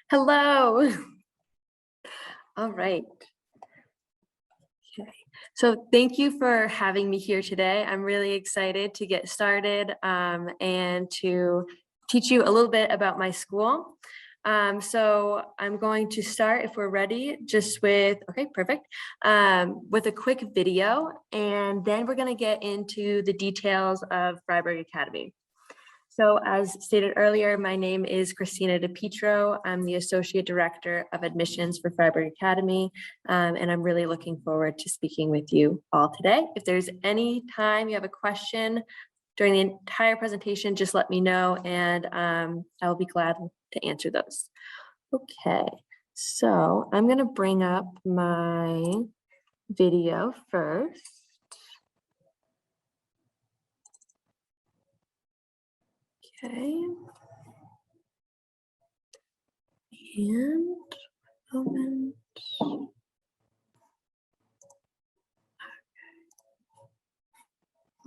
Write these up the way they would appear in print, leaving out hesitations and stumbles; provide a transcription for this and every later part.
Hello. All right. Okay. So thank you for having me here today. I'm really excited to get started and to teach you a little bit about my school. So I'm going to start, if we're ready, just with, okay, perfect, with a quick video, and then we're going to get into the details of Fryeburg Academy. So as stated earlier, my name is Christina DePietro. I'm the Associate Director of Admissions for Fryeburg Academy, and I'm really looking forward to speaking with you all today. If there's any time you have a question during the entire presentation, just let me know, and I'll be glad to answer those. Okay, so I'm going to bring up my video first. Okay. And moment. Okay.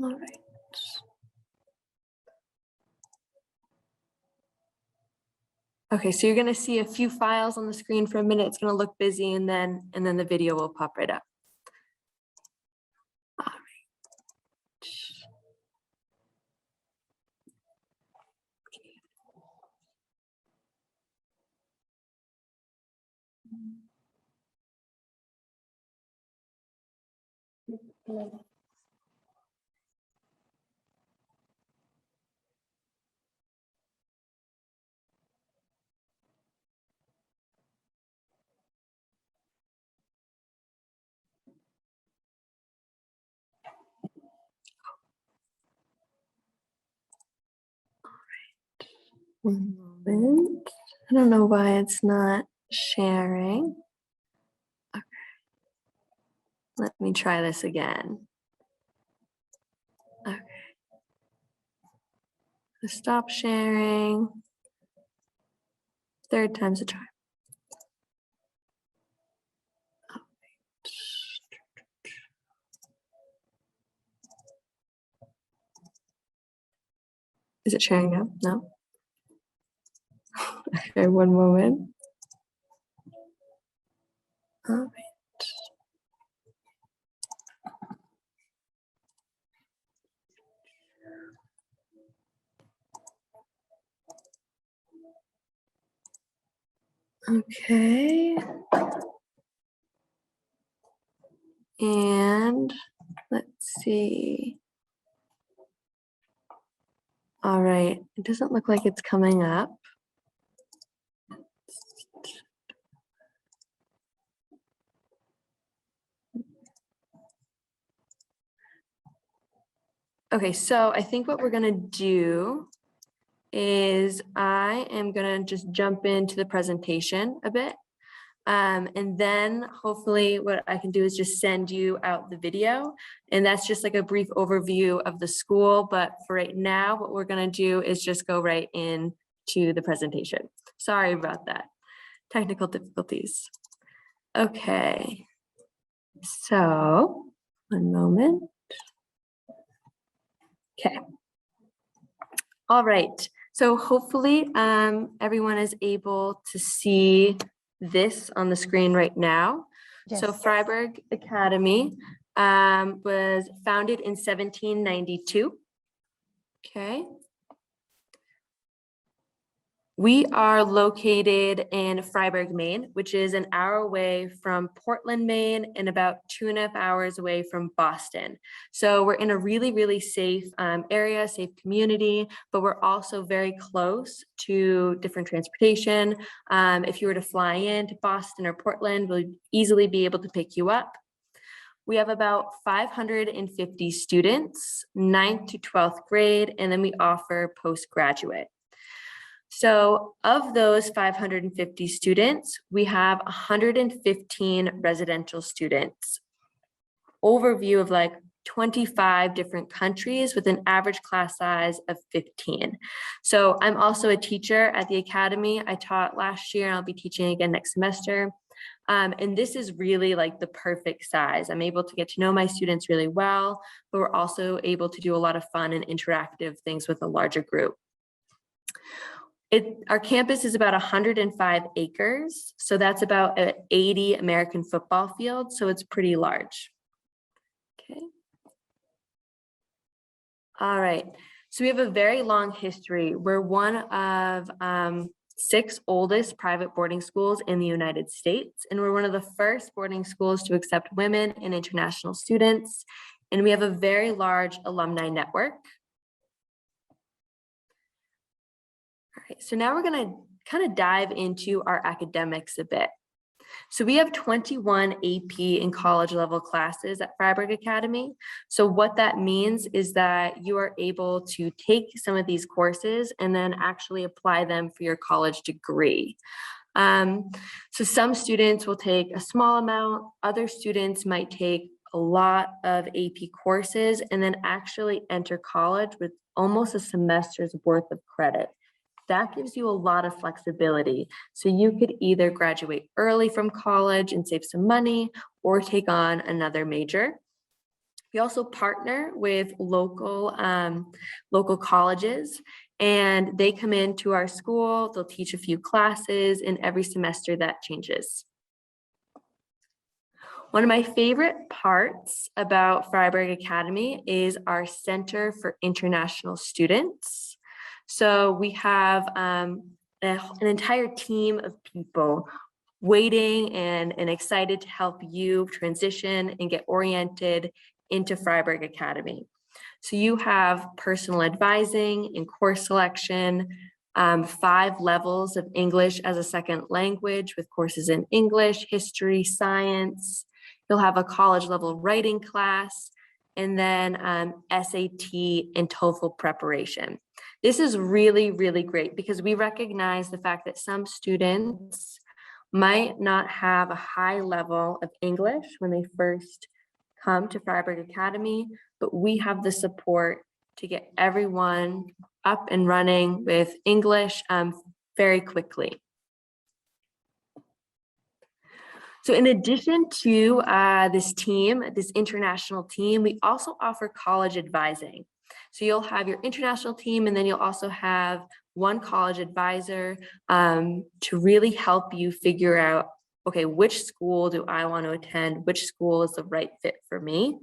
All right. Okay, so you're going to see a few files on the screen for a minute. It's going to look busy, and then the video will pop right up. All right. Okay. One moment. I don't know why it's not sharing. Okay. Let me try this again. Okay. Stop sharing. Third time's a charm. Is it sharing now? No? Okay, one moment. All right. Okay. And let's see. All right, it doesn't look like it's coming up. Okay, so I think what we're gonna do is I am gonna just jump into the presentation a bit. And then hopefully what I can do is just send you out the video. And that's just like a brief overview of the school. But for right now, what we're gonna do is just go right into the presentation. Sorry about that. Technical difficulties. Okay, so one moment. Okay. All right. So hopefully everyone is able to see this on the screen right now. Yes. So Fryeburg Academy was founded in 1792. Okay. We are located in Fryeburg, Maine, which is an hour away from Portland, Maine, and about 2.5 hours away from Boston. So we're in a really, really safe area, safe community, but we're also very close to different transportation. If you were to fly into Boston or Portland, we'll easily be able to pick you up. We have about 550 students, 9th to 12th grade, and then we offer postgraduate. So of those 550 students, we have 115 residential students. Overview of like 25 different countries with an average class size of 15. So I'm also a teacher at the academy. I taught last year and I'll be teaching again next semester. And this is really like the perfect size. I'm able to get to know my students really well, but we're also able to do a lot of fun and interactive things with a larger group. Our campus is about 105 acres, so that's about an 80 American football field, so it's pretty large. Okay. All right, so we have a very long history. We're one of 6 oldest private boarding schools in the United States, and we're one of the first boarding schools to accept women and international students, and we have a very large alumni network. All right, so now we're going to kind of dive into our academics a bit. So we have 21 AP and college level classes at Fryeburg Academy. So what that means is that you are able to take some of these courses and then actually apply them for your college degree. So some students will take a small amount, other students might take a lot of AP courses and then actually enter college with almost a semester's worth of credit. That gives you a lot of flexibility. So you could either graduate early from college and save some money or take on another major. We also partner with local colleges, and they come into our school, they'll teach a few classes, and every semester that changes. One of my favorite parts about Fryeburg Academy is our Center for International Students. So we have an entire team of people waiting and excited to help you transition and get oriented into Fryeburg Academy. So you have personal advising and course selection, 5 levels of English as a second language with courses in English, history, science. You'll have a college level writing class, and then SAT and TOEFL preparation. This is really, really great because we recognize the fact that some students might not have a high level of English when they first come to Fryeburg Academy, but we have the support to get everyone up and running with English very quickly. So in addition to this international team, we also offer college advising. So you'll have your international team, and then you'll also have one college advisor to really help you figure out, okay, which school do I want to attend? Which school is the right fit for me?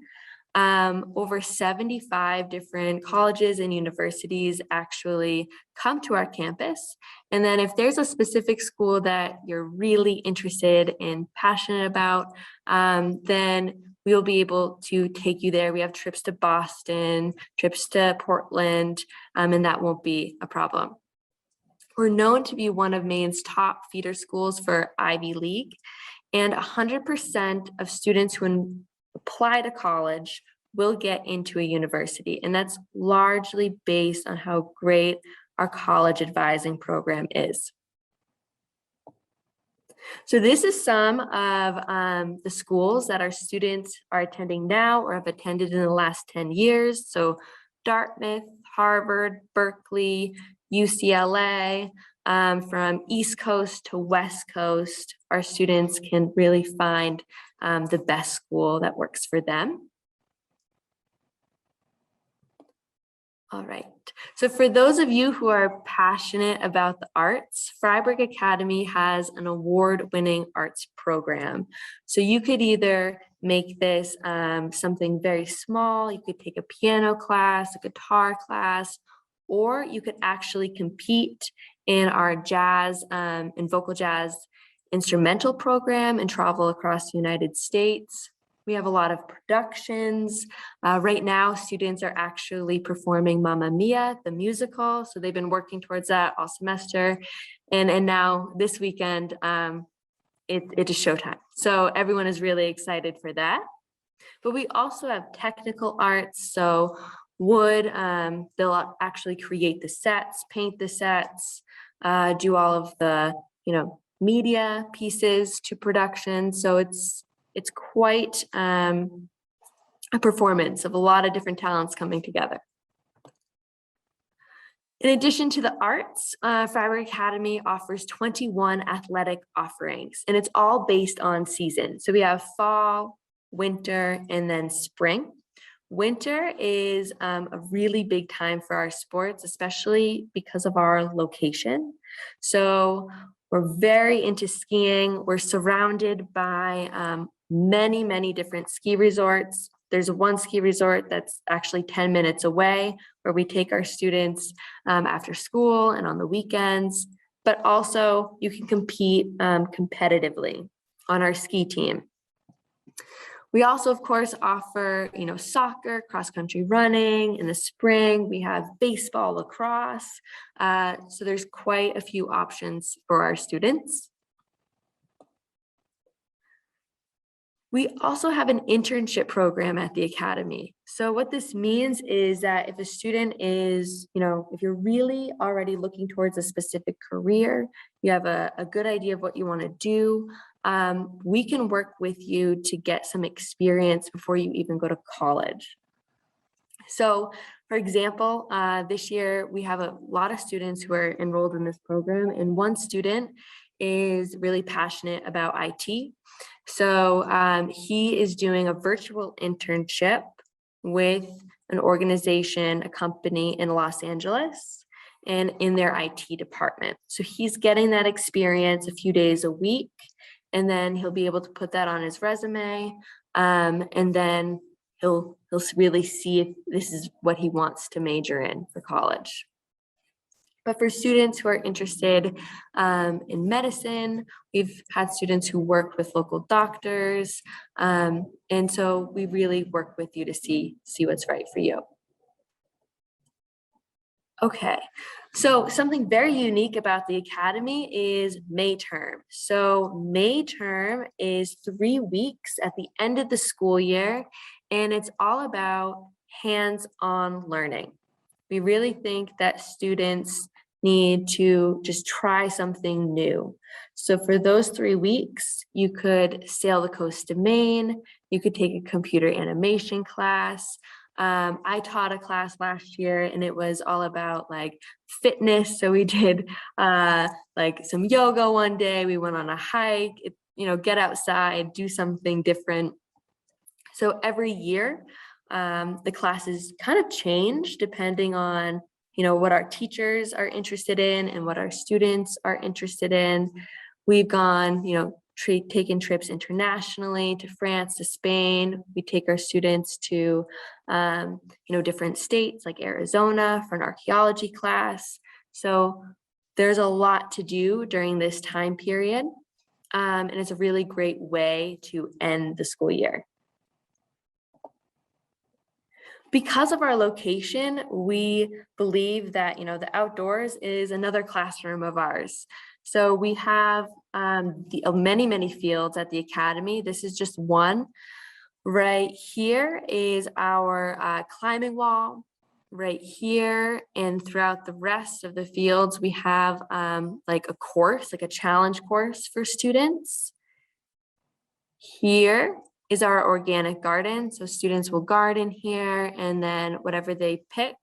Over 75 different colleges and universities actually come to our campus. And then if there's a specific school that you're really interested and passionate about, then we'll be able to take you there. We have trips to Boston, trips to Portland, and that won't be a problem. We're known to be one of Maine's top feeder schools for Ivy League, and 100% of students who apply to college will get into a university, and that's largely based on how great our college advising program is. So this is some of the schools that our students are attending now or have attended in the last 10 years. So Dartmouth, Harvard, Berkeley, UCLA, from East Coast to West Coast, our students can really find the best school that works for them. All right, so for those of you who are passionate about the arts, Fryeburg Academy has an award-winning arts program. So you could either make this something very small, you could take a piano class, a guitar class, or you could actually compete in our jazz and vocal jazz instrumental program and travel across the United States. We have a lot of productions. Right now, students are actually performing Mamma Mia, the musical. So they've been working towards that all semester. And now this weekend, it is showtime. So everyone is really excited for that. But we also have technical arts. So wood, they'll actually create the sets, paint the sets, do all of the, media pieces to production. So it's quite a performance of a lot of different talents coming together. In addition to the arts, Fryeburg Academy offers 21 athletic offerings, and it's all based on season. So we have fall, winter, and then spring. Winter is a really big time for our sports, especially because of our location. So we're very into skiing. We're surrounded by many, many different ski resorts. There's one ski resort that's actually 10 minutes away where we take our students after school and on the weekends, but also you can compete competitively on our ski team. We also, of course, offer, soccer, cross-country running. In the spring, we have baseball, lacrosse. So there's quite a few options for our students. We also have an internship program at the Academy. So what this means is that if a student is, if you're really already looking towards a specific career, you have a good idea of what you want to do, we can work with you to get some experience before you even go to college. So for example, this year we have a lot of students who are enrolled in this program, and one student is really passionate about IT. So he is doing a virtual internship with an organization, a company in Los Angeles, and in their IT department. So he's getting that experience a few days a week, and then he'll be able to put that on his resume, and then he'll really see if this is what he wants to major in for college. But for students who are interested in medicine, we've had students who work with local doctors. And so we really work with you to see what's right for you. Okay, so something very unique about the Academy is May term. So May term is 3 weeks at the end of the school year, and it's all about hands-on learning. We really think that students need to just try something new. So for those 3 weeks, you could sail the coast of Maine, you could take a computer animation class. I taught a class last year and it was all about like fitness. So we did like some yoga one day, we went on a hike, get outside, do something different. So every year, the classes kind of change depending on what our teachers are interested in and what our students are interested in. We've gone, taken trips internationally to France, to Spain. We take our students to, different states like Arizona for an archaeology class. So there's a lot to do during this time period. And it's a really great way to end the school year. Because of our location, we believe that, the outdoors is another classroom of ours. So we have many, many fields at the Academy. This is just one. Right here is our climbing wall. Right here and throughout the rest of the fields, we have like a course, like a challenge course for students. Here is our organic garden. So students will garden here, and then whatever they pick,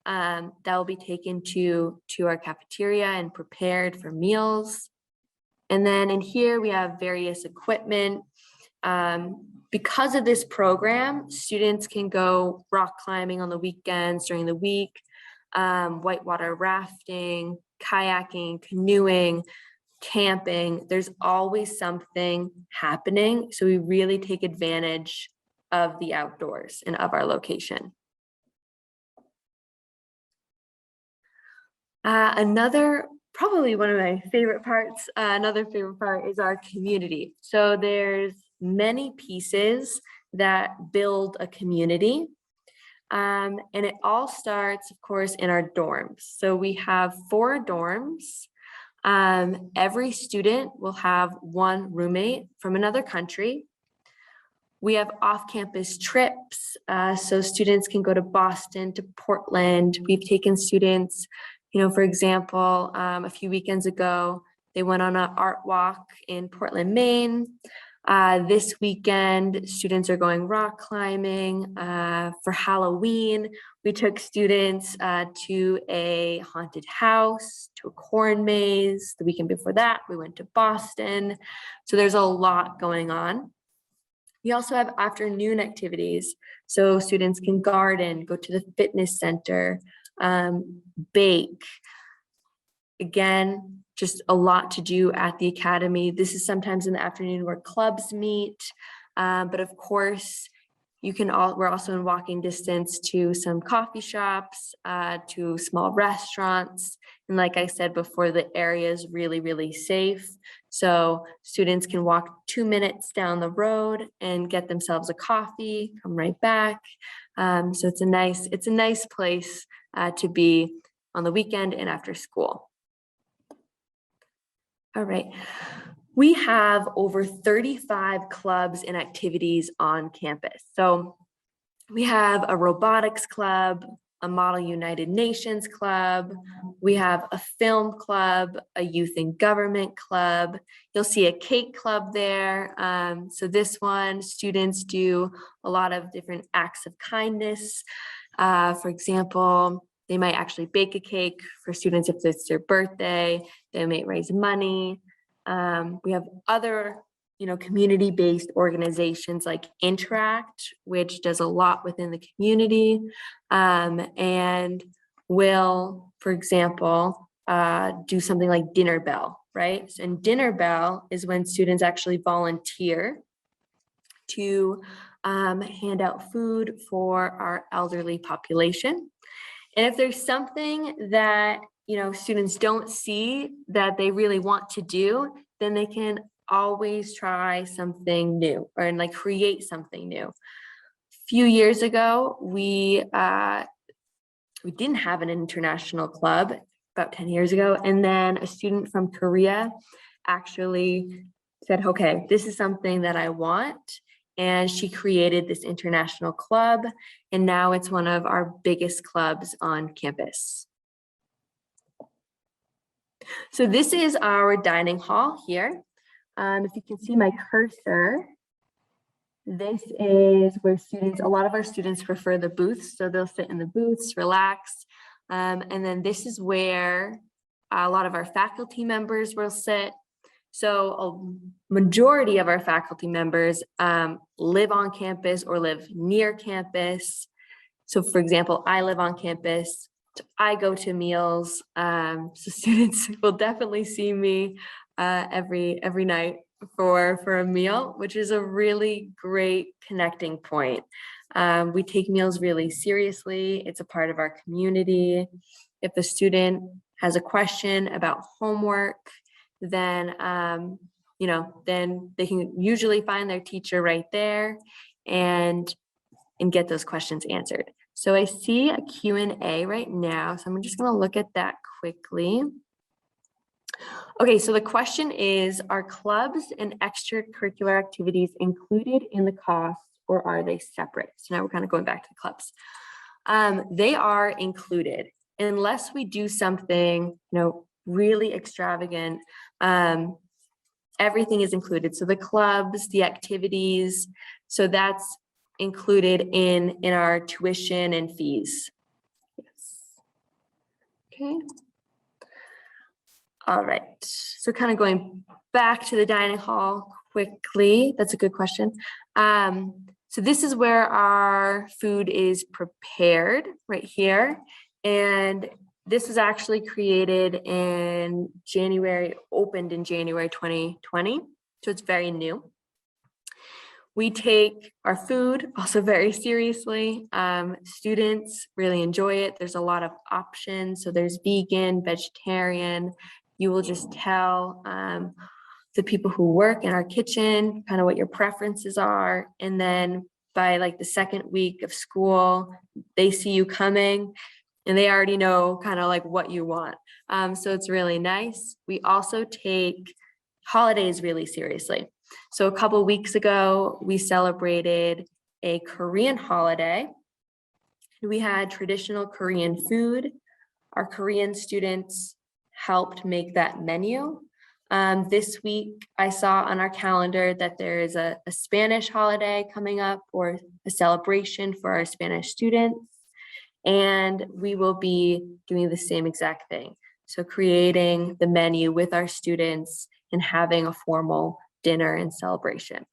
that will be taken to our cafeteria and prepared for meals. And then in here, we have various equipment. Because of this program, students can go rock climbing on the weekends during the week, whitewater rafting, kayaking, canoeing, camping. There's always something happening. So we really take advantage of the outdoors and of our location. Probably one of my favorite parts, another favorite part is our community. So there's many pieces that build a community. And it all starts, of course, in our dorms. So we have 4 dorms. Every student will have one roommate from another country. We have off-campus trips, so students can go to Boston, to Portland. We've taken students, for example, a few weekends ago, they went on an art walk in Portland, Maine. This weekend, students are going rock climbing. For Halloween, we took students to a haunted house, to a corn maze. The weekend before that, we went to Boston. So there's a lot going on. We also have afternoon activities. So students can garden, go to the fitness center, bake. Again, just a lot to do at the academy. This is sometimes in the afternoon where clubs meet. But of course, we're also in walking distance to some coffee shops, to small restaurants. And like I said before, the area is really, really safe. So students can walk 2 minutes down the road and get themselves a coffee, come right back. So it's a nice place to be on the weekend and after school. All right. We have over 35 clubs and activities on campus. So we have a robotics club, a Model United Nations club, we have a film club, a youth and government club. You'll see a cake club there. So this one, students do a lot of different acts of kindness. For example, they might actually bake a cake for students if it's their birthday. They might raise money. We have other, community-based organizations like Interact, which does a lot within the community, and will, for example, do something like Dinner Bell, right? And Dinner Bell is when students actually volunteer to hand out food for our elderly population. And if there's something that, students don't see that they really want to do, then they can always try something new or create something new. A few years ago, we didn't have an international club, about 10 years ago. And then a student from Korea actually said, okay, this is something that I want. And she created this international club, and now it's one of our biggest clubs on campus. So this is our dining hall here. If you can see my cursor, this is where a lot of our students prefer the booths, so they'll sit in the booths, relax. And then this is where a lot of our faculty members will sit. So a majority of our faculty members live on campus or live near campus. So for example, I live on campus, I go to meals. So students will definitely see me every night for a meal, which is a really great connecting point. We take meals really seriously. It's a part of our community. If a student has a question about homework, then then they can usually find their teacher right there and get those questions answered. So I see a Q&A right now, so I'm just going to look at that quickly. Okay, so the question is, are clubs and extracurricular activities included in the cost, or are they separate? So now we're kind of going back to the clubs. They are included unless we do something, really extravagant. Everything is included. So the clubs, the activities, so that's included in our tuition and fees. Yes. Okay. All right. So kind of going back to the dining hall quickly. That's a good question. So this is where our food is prepared right here. And this was actually created in January, opened in January 2020. So it's very new. We take our food also very seriously. Students really enjoy it. There's a lot of options. So there's vegan, vegetarian. You will just tell the people who work in our kitchen kind of what your preferences are. And then by the second week of school, they see you coming and they already know kind of what you want. So it's really nice. We also take holidays really seriously. So a couple of weeks ago, we celebrated a Korean holiday. We had traditional Korean food. Our Korean students helped make that menu. This week, I saw on our calendar that there is a Spanish holiday coming up, or a celebration for our Spanish students. And we will be doing the same exact thing. So creating the menu with our students and having a formal dinner and celebration.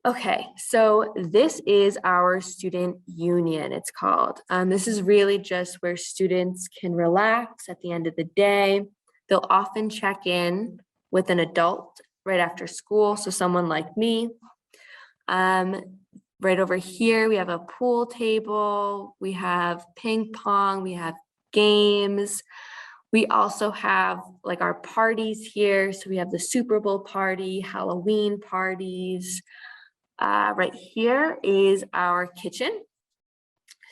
Okay, so this is our student union, it's called. This is really just where students can relax at the end of the day. They'll often check in with an adult right after school, so someone like me. Right over here, we have a pool table, we have ping pong, we have games. We also have like our parties here. So we have the Super Bowl party, Halloween parties. Right here is our kitchen.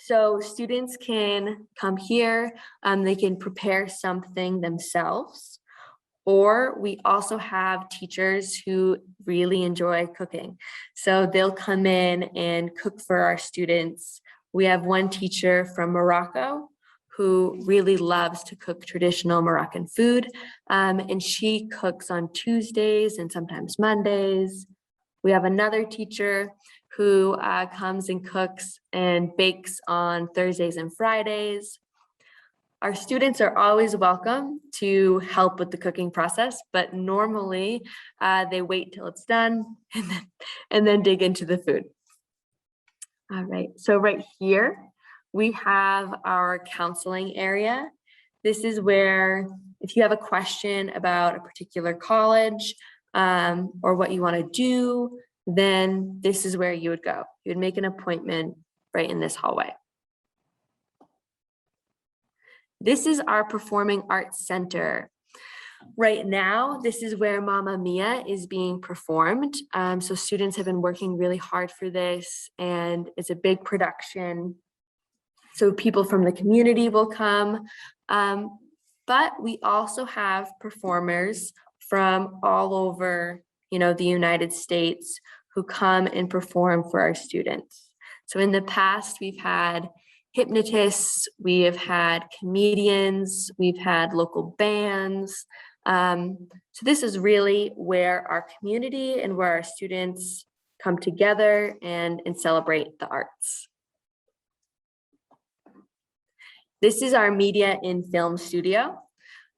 So students can come here, they can prepare something themselves, or we also have teachers who really enjoy cooking. So they'll come in and cook for our students. We have one teacher from Morocco who really loves to cook traditional Moroccan food, and she cooks on Tuesdays and sometimes Mondays. We have another teacher who comes and cooks and bakes on Thursdays and Fridays. Our students are always welcome to help with the cooking process, but normally they wait till it's done and then dig into the food. All right, so right here, we have our counseling area. This is where if you have a question about a particular college, or what you want to do, then this is where you would go. You would make an appointment right in this hallway. This is our Performing Arts Center. Right now, this is where Mamma Mia is being performed. So students have been working really hard for this, and it's a big production. So people from the community will come. But we also have performers from all over, the United States who come and perform for our students. So in the past, we've had hypnotists, we have had comedians, we've had local bands. So this is really where our community and where our students come together and celebrate the arts. This is our media and film studio.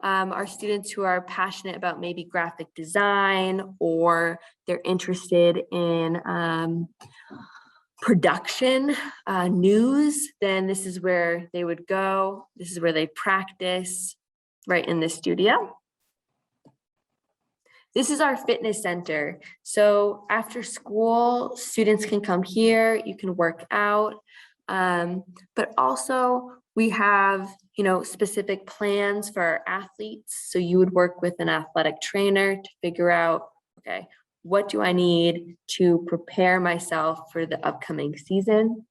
Our students who are passionate about maybe graphic design, or they're interested in production, news, then this is where they would go. This is where they practice, right in this studio. This is our fitness center. So after school, students can come here, you can work out, but also we have, specific plans for our athletes. So you would work with an athletic trainer to figure out, okay, what do I need to prepare myself for the upcoming season?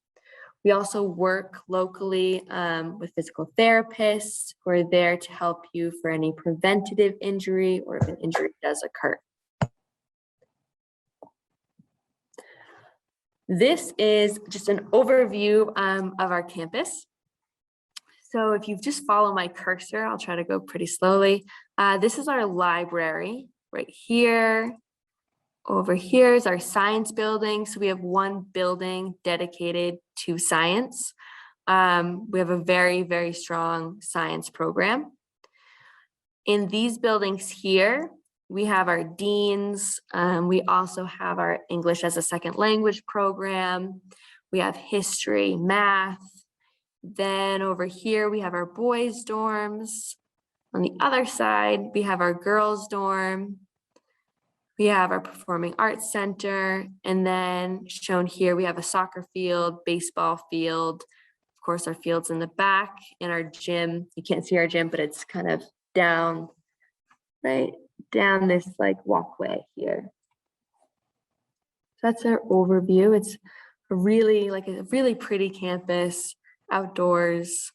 We also work locally with physical therapists who are there to help you for any preventative injury or if an injury does occur. This is just an overview of our campus. So if you just follow my cursor, I'll try to go pretty slowly. This is our library right here. Over here is our science building. So we have one building dedicated to science. We have a very, very strong science program. In these buildings here, we have our deans. We also have our English as a second language program. We have history, math. Then over here, we have our boys' dorms. On the other side, we have our girls' dorm. We have our Performing Arts Center, and then shown here, we have a soccer field, baseball field, of course, our field's in the back, and our gym. You can't see our gym, but it's kind of down, right down this like walkway here. So that's our overview. It's a really pretty campus, outdoors.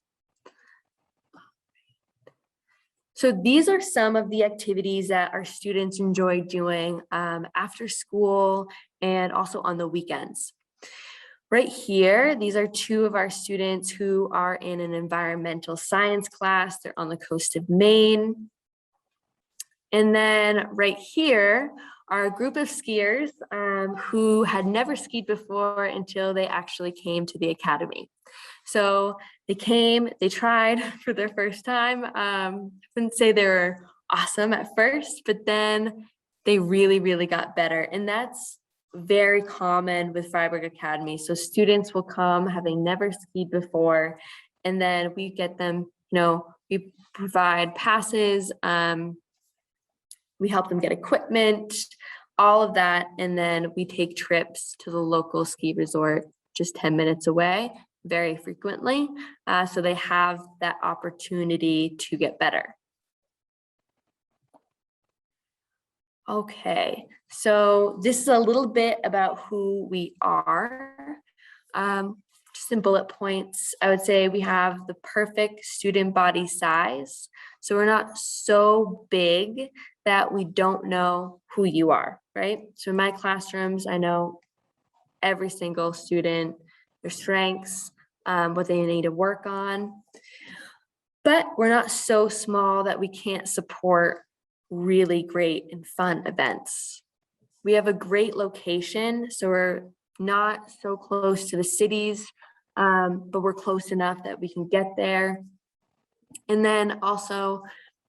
So these are some of the activities that our students enjoy doing after school and also on the weekends. Right here, these are two of our students who are in an environmental science class. They're on the coast of Maine. And then right here are a group of skiers who had never skied before until they actually came to the academy. So they came, they tried for their first time. I wouldn't say they were awesome at first, but then they really, really got better. And that's very common with Fryeburg Academy. So students will come having never skied before, and then we get them, we provide passes, we help them get equipment, all of that, and then we take trips to the local ski resort just 10 minutes away very frequently, so they have that opportunity to get better. Okay, so this is a little bit about who we are. Just in bullet points, I would say we have the perfect student body size. So we're not so big that we don't know who you are, right? So in my classrooms, I know every single student, their strengths, what they need to work on. But we're not so small that we can't support really great and fun events. We have a great location, so we're not so close to the cities, but we're close enough that we can get there. And then also,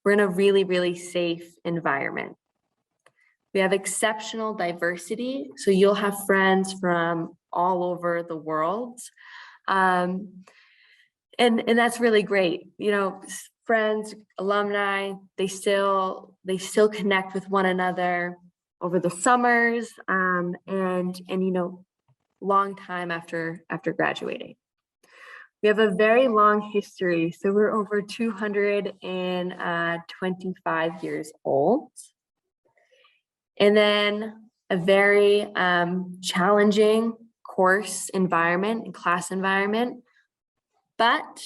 we're in a really, really safe environment. We have exceptional diversity, so you'll have friends from all over the world. And that's really great. Friends, alumni, they still connect with one another over the summers, and long time after graduating. We have a very long history, so we're over 225 years old. And then a very challenging course environment and class environment, but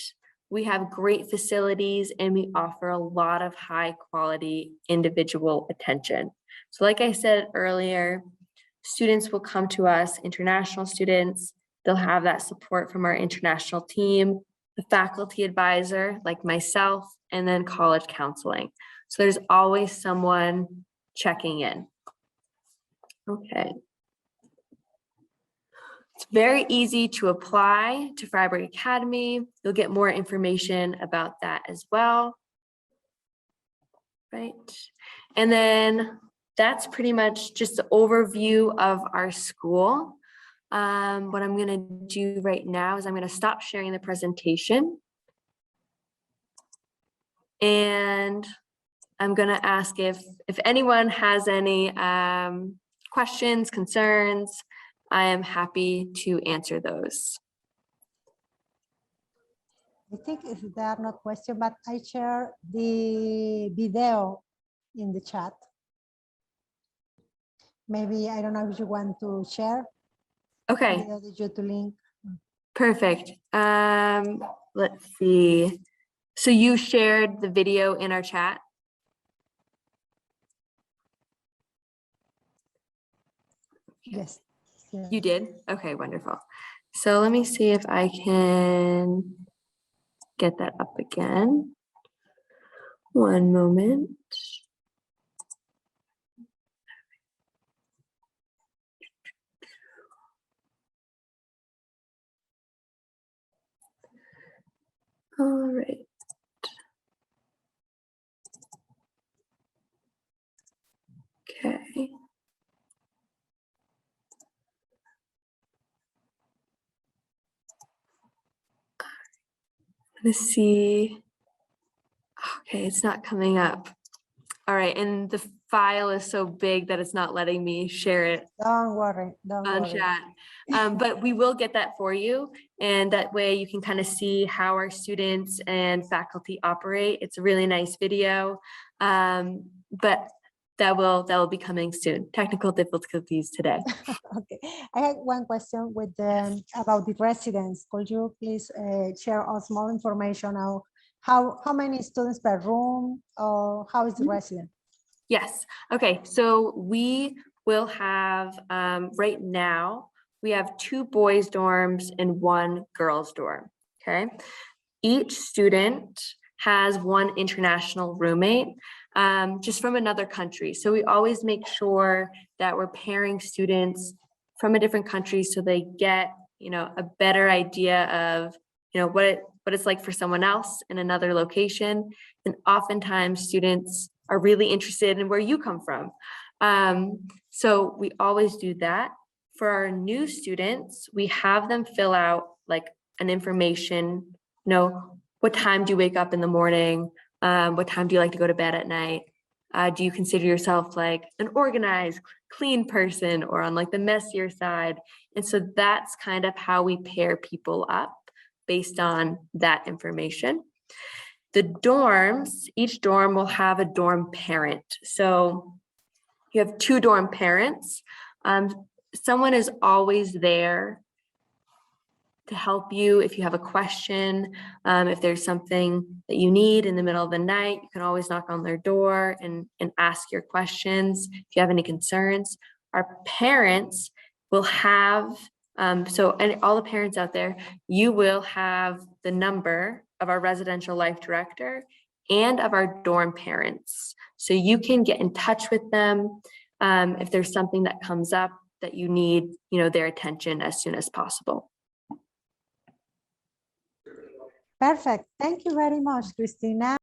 we have great facilities and we offer a lot of high quality individual attention. So like I said earlier, students will come to us, international students, they'll have that support from our international team, the faculty advisor like myself, and then college counseling. So there's always someone checking in. Okay. It's very easy to apply to Fryeburg Academy. You'll get more information about that as well. Right. And then that's pretty much just the overview of our school. What I'm going to do right now is I'm going to stop sharing the presentation. And I'm going to ask if anyone has any questions, concerns. I am happy to answer those. I think if there are no questions, but I share the video in the chat. Maybe, I don't know if you want to share. Okay. The YouTube link. Perfect. Let's see. So you shared the video in our chat? Yes. You did? Okay, wonderful. So let me see if I can get that up again. One moment. All right. Okay. Let's see. Okay, it's not coming up. All right, and the file is so big that it's not letting me share it. Don't worry. Don't on worry. chat. But we will get that for you, and that way you can kind of see how our students and faculty operate. It's a really nice video, but that will be coming soon. Technical difficulties today. Okay, I have one question with about the residents. Could you please share us more information on how many students per room, or how is the resident? Yes. Okay. So we will have right now we have 2 boys dorms and 1 girls dorm. Okay. Each student has 1 international roommate, just from another country. So we always make sure that we're pairing students from a different country so they get, a better idea of, what it's like for someone else in another location. And oftentimes students are really interested in where you come from. So we always do that. for our new students, we have them fill out like an information, what time do you wake up in the morning? What time do you like to go to bed at night? Do you consider yourself like an organized, clean person or on like the messier side? And so that's kind of how we pair people up based on that information. The dorms, each dorm will have a dorm parent. So you have 2 dorm parents. Someone is always there to help you if you have a question. If there's something that you need in the middle of the night, you can always knock on their door and ask your questions if you have any concerns. Our parents will have, and all the parents out there, you will have the number of our residential life director and of our dorm parents. So you can get in touch with them if there's something that comes up that you need, their attention as soon as possible. Perfect. Thank you very much, Christina.